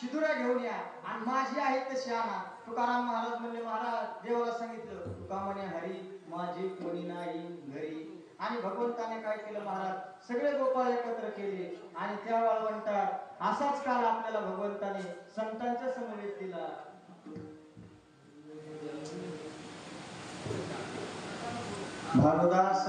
शिदुरा घेऊन या आणि माझी आहे तशी आणा. तुकाराम महाराज म्हणले, महाराज देवाला सांगितलं, तुका म्हणे हरी माझे कोणी नाही घरी. आणि भगवंताने काय केलं महाराज, सगळे गोपाळ एकत्र केले आणि त्या वाळवंटात असाच काल आपल्याला भगवंताने संतांच्या समवेत दिला. भानुदास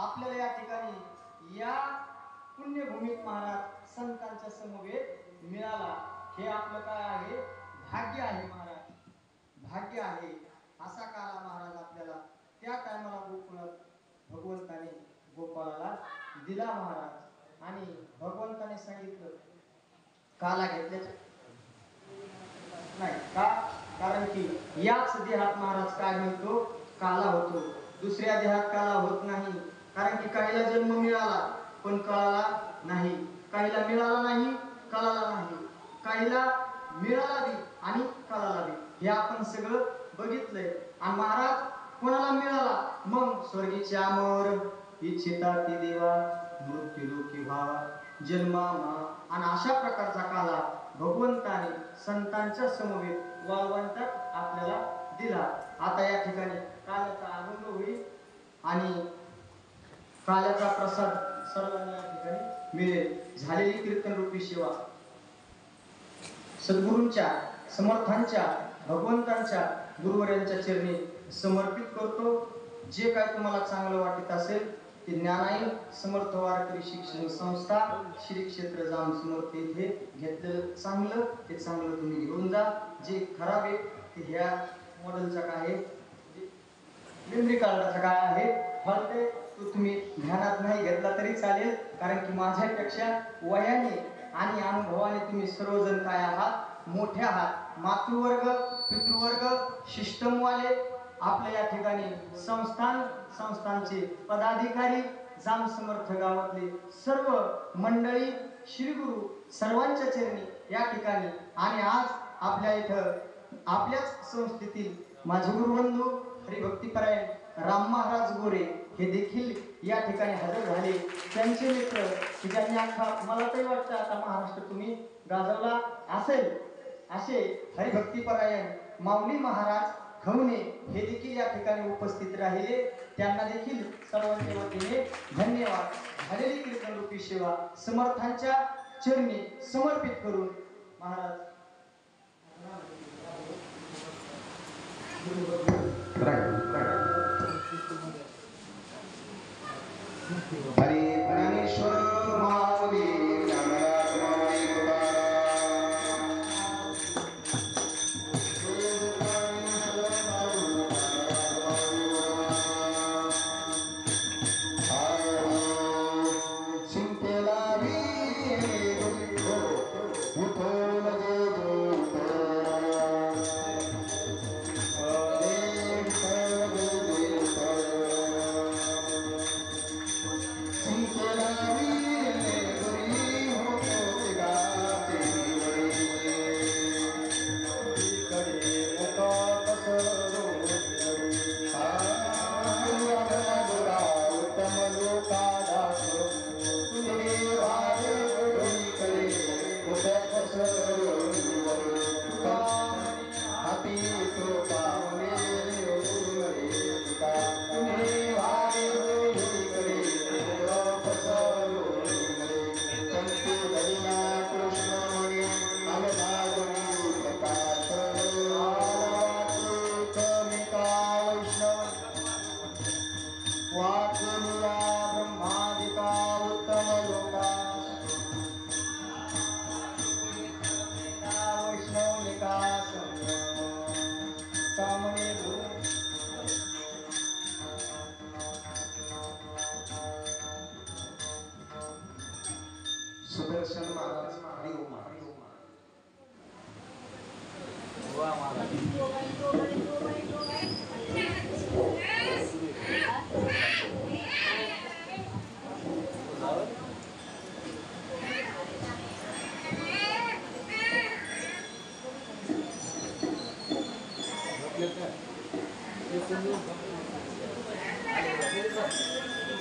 आपल्याला या ठिकाणी या पुण्यभूमीत महाराज संतांच्या समवेत मिळाला. हे आपलं काय आहे, भाग्य आहे महाराज, भाग्य आहे. असा काला महाराज आपल्याला त्या टायमाला गोकुळात भगवंताने गोपाळाला दिला महाराज. आणि भगवंताने सांगितलं काला घेतल्याचे नाही का, कारण की याच देहात महाराज काय म्हणतो, काला होतो, दुसऱ्या देहात काला होत नाही. कारण की काहीला जन्म मिळाला पण कळाला नाही, काहीला मिळाला नाही कळाला नाही, काहीला मिळाला बी आणि कळाला बी, हे आपण सगळं बघितलंय. आणि महाराज कोणाला मिळाला, मग स्वर्गीचे अमर इच्छिता ती देवा मृत्यू लोकी व्हावा जन्मामा. आणि अशा प्रकारचा काला भगवंताने संतांच्या समवेत वाळवंटात आपल्याला दिला. आता या ठिकाणी काल्याचा आनंद होईल आणि काल्याचा प्रसाद सर्वांना या ठिकाणी मिळेल. झालेली कीर्तन रूपी सेवा सद्गुरूंच्या, समर्थांच्या, भगवंतांच्या, गुरुवर्यांच्या चरणी समर्पित करतो. जे काय तुम्हाला चांगलं वाटत असेल ते ज्ञानाई समर्थ वारकरी शिक्षण संस्था श्री क्षेत्र जाम समर्थ येथे घेतलेलं चांगलं ते चांगलं तुम्ही घेऊन जा. जे खराब आहे ते ह्या मॉडेलचा काय आहे, मेमरी कार्डाचा काय आहे फॉल्ट, तो तुम्ही ध्यानात नाही घेतला तरी चालेल. कारण की माझ्यापेक्षा वयाने आणि अनुभवाने तुम्ही सर्वजण काय आहात, मोठे आहात. मातृवर्ग, पितृवर्ग, सिस्टमवाले, आपल्या या ठिकाणी संस्थांचे पदाधिकारी, जाम समर्थ गावातले सर्व मंडळी, श्रीगुरु सर्वांच्या चरणी या ठिकाणी. आणि आज आपल्या इथं आपल्याच संस्थेतील माझे गुरुबंधू हरिभक्तीपरायण राम महाराज गोरे हे देखील या ठिकाणी हजर झाले. त्यांचे मित्र की ज्यांनी अख्खा, मला तरी वाटतं आता महाराष्ट्र तुम्ही गाजवला असेल, असे हरिभक्तीपरायण माऊली महाराज खवणे हे देखील या ठिकाणी उपस्थित राहिले. त्यांना देखील सर्वांच्या वतीने धन्यवाद. झालेली कीर्तन रूपी सेवा समर्थांच्या चरणी समर्पित करून महाराज हरी ज्ञानेश्वर माऊली ज्ञानराज माऊली चिंतेला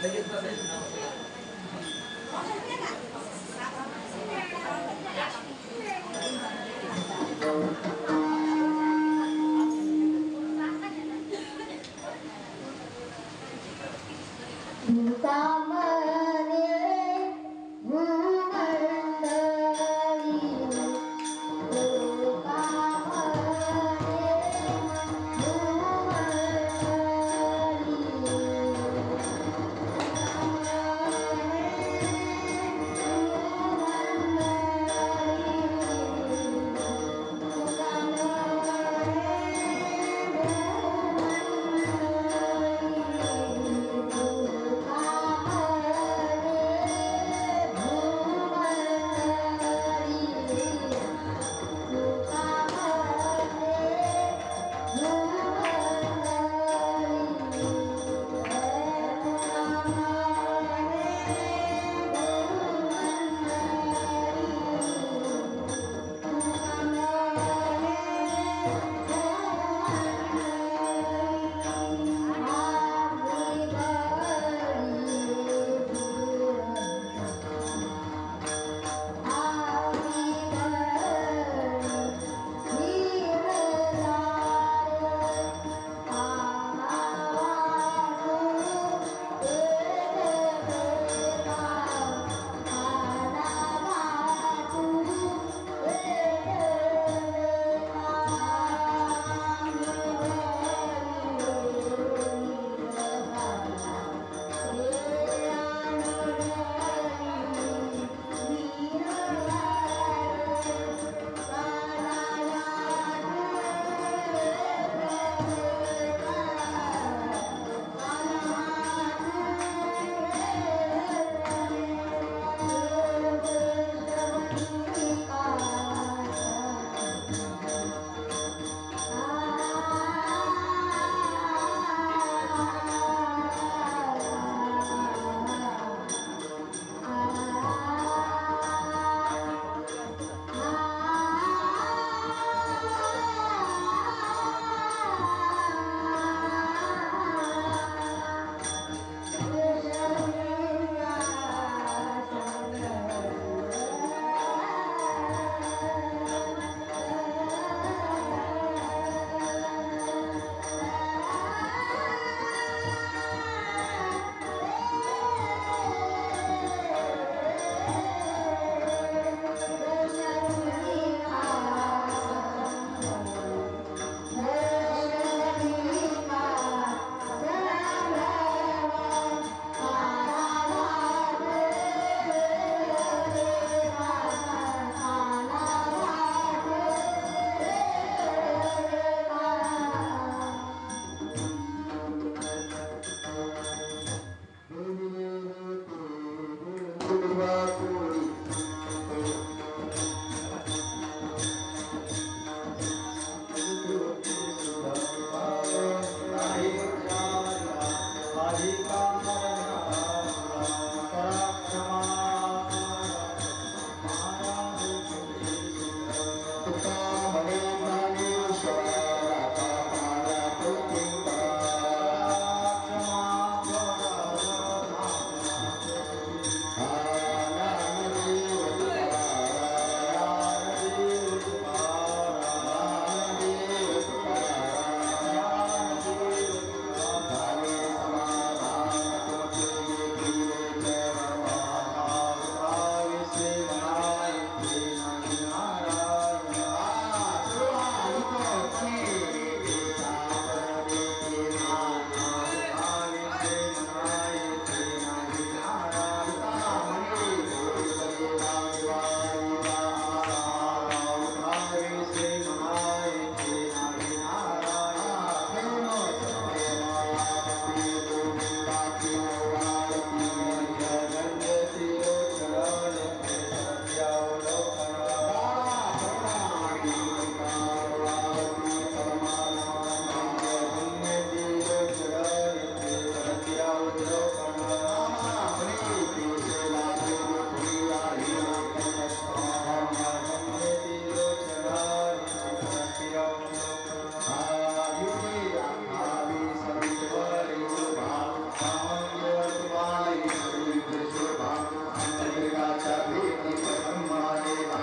लगेच बसायचं.